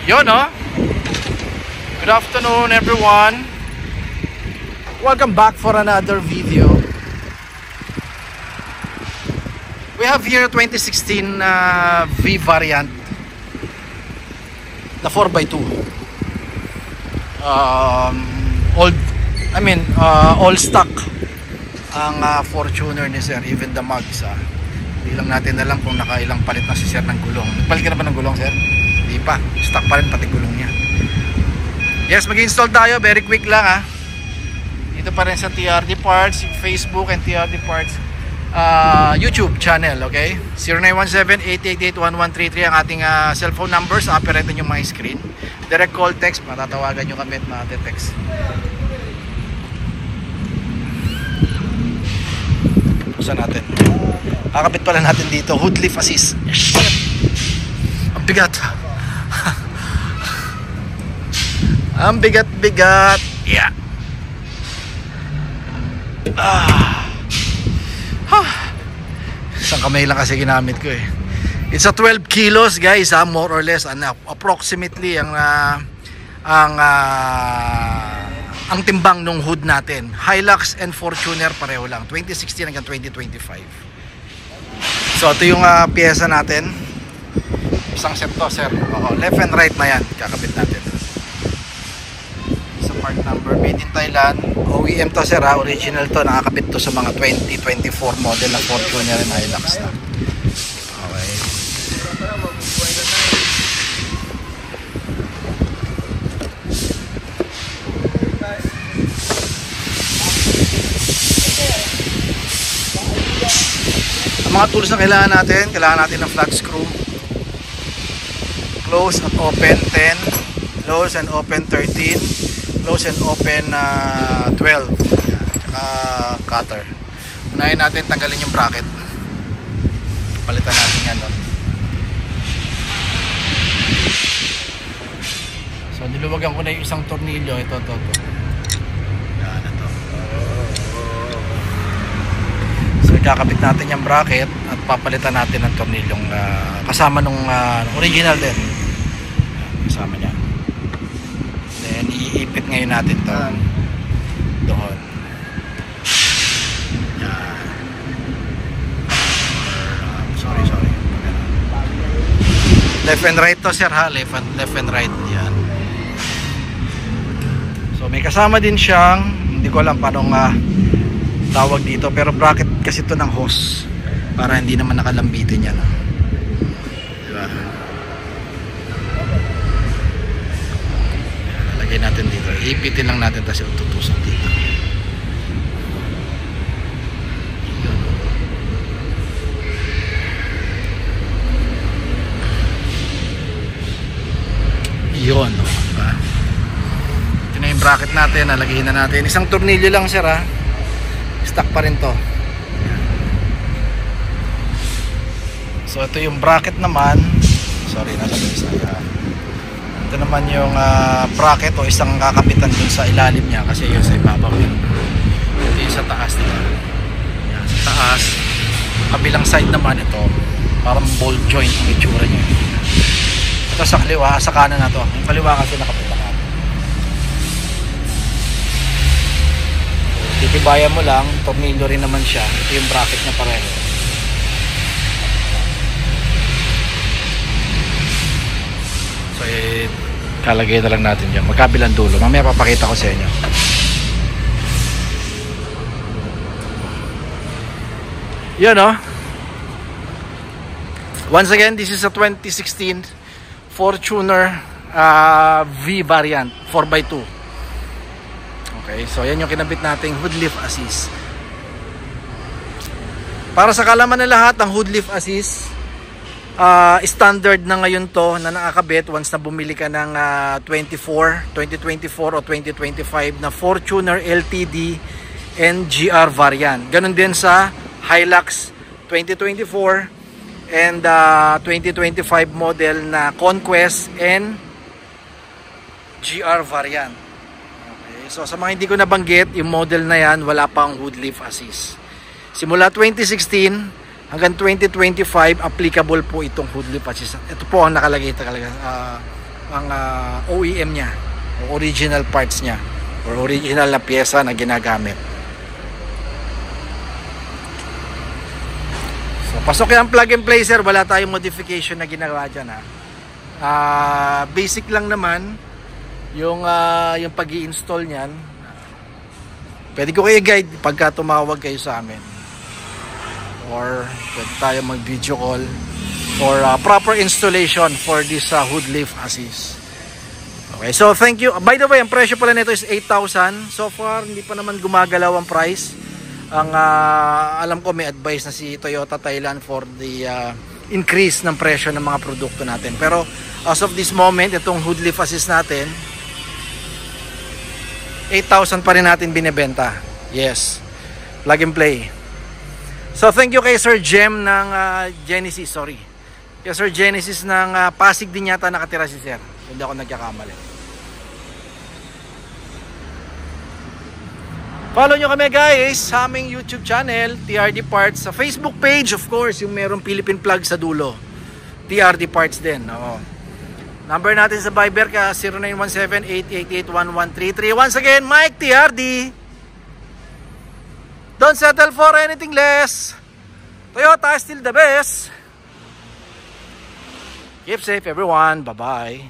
Yun, no? Good afternoon, everyone. Welcome back for another video. We have here 2016 V variant na 4x2. All stock ang Fortuner ni Sir, even the mugs. Hindi lang natin alam kung nakailang palit na si Sir ng gulong. Nagpalit ka na ba ng gulong, Sir? Hindi pa, stock pa rin pati gulong niya. Yes, mag-install tayo, very quick lang dito pa rin sa TRD Parts, Facebook and TRD Parts YouTube channel, okay? 0917-888-1133 ang ating cellphone numbers. Operate nyo my screen. Direct call, text, matatawagan nyo kami at mate-text. Buksan natin. Kakabit pala natin dito, hood lift assist. Ang bigat. Ang bigat-bigat. Yeah. Isang kamay lang kasi ginamit ko It's a 12 kilos guys, more or less, approximately ang timbang ng hood natin. Hilux and Fortuner pareho lang, 2016 hanggang 2025. So ito yung pyesa natin. Isang set to, Sir. Left and right na yan, kakabit natin. Sa part number, made in Thailand, OEM to, Sir, original to, nakakabit to sa mga 2024 model na Fortuner and Hilux na. Okay. Ang mga tools na kailangan natin ng flat screw, close and open 10, close and open 13, close and open 12, tsaka cutter. Unahin natin tanggalin yung bracket, palitan natin yan So niluwagan ko na yung isang tornilyo. Ito yan, ito. So ikakabit natin yung bracket at papalitan natin ng tornilyong kasama nung original din, kasama niya. Then iipit ngayon natin to doon. Yan. Sorry. Left and right to, Sir, left and right. Yan. So may kasama din siyang, hindi ko alam paano tawag dito, pero bracket kasi ito ng hose para hindi naman nakalambitin yan. Diba? Lagay natin dito, ipitin lang natin tapos tutusok dito. Yun, diba? Ito na yung bracket natin, nalagay na natin. Isang tornilyo lang, Sir, stock pa rin to. So ito yung bracket naman. Sorry, nasa isa. Ito naman yung bracket o isang kakapitan dun sa ilalim niya kasi yun sa ibabaw yun. Ito yung sa taas nila. Yan, sa taas. Kabilang side naman ito, parang ball joint ang itsura niya. Ito sa kaliwa, sa kanan na to. Yung kaliwa kasi nakapitan. Titibayan mo lang, tornilyo rin naman siya. Ito yung bracket niya pareho. So kalagay na lang natin dyan, magkabilang dulo. Mamaya papakita ko sa inyo. Yun, once again, this is a 2016 Fortuner V variant 4x2. Okay, so yan yung kinabit nating hood lift assist. Para sa kalaman ng lahat, ang hood lift assist standard na ngayon to na nakakabit once na bumili ka ng 2024 o 2025 na Fortuner LTD and GR variant. Ganon din sa Hilux 2024 and 2025 model na Conquest and GR variant. Okay, so sa mga hindi ko nabanggit, yung model na yan wala pang hood lift assist. Simula 2016 hanggang 2025 applicable po itong hood lift assist. Ito po ang nakalagay talaga ang OEM niya o original parts niya or original na pyesa na ginagamit. So pasok yan plug and play sir, wala tayong modification na ginawa dyan ha. Basic lang naman yung pag-i-install niyan. Pwede ko kayo guide pagka tumawag kayo sa amin, or pwede tayo mag video call for proper installation for this hood lift assist. Okay, so thank you. By the way, ang presyo pala nito is 8,000. So far hindi pa naman gumagalaw ang price. Ang alam ko may advice na si Toyota Thailand for the increase ng presyo ng mga produkto natin. Pero as of this moment, itong hood lift assist natin 8,000 pa rin natin binebenta. Yes, plug and play. So thank you kay Sir Jem ng Genesis, sorry. Kay Sir Genesis ng Pasig din yata nakatira si Sir. Hindi ako nagkakamali. Follow nyo kami guys sa aming YouTube channel, TRD Parts. Sa Facebook page, of course, yung merong Philippine plug sa dulo. TRD Parts din. Oo. Number natin sa Viber ka 0917-888-1133. Once again, Mike TRD. Don't settle for anything less. Toyota is still the best. Keep safe everyone. Bye-bye.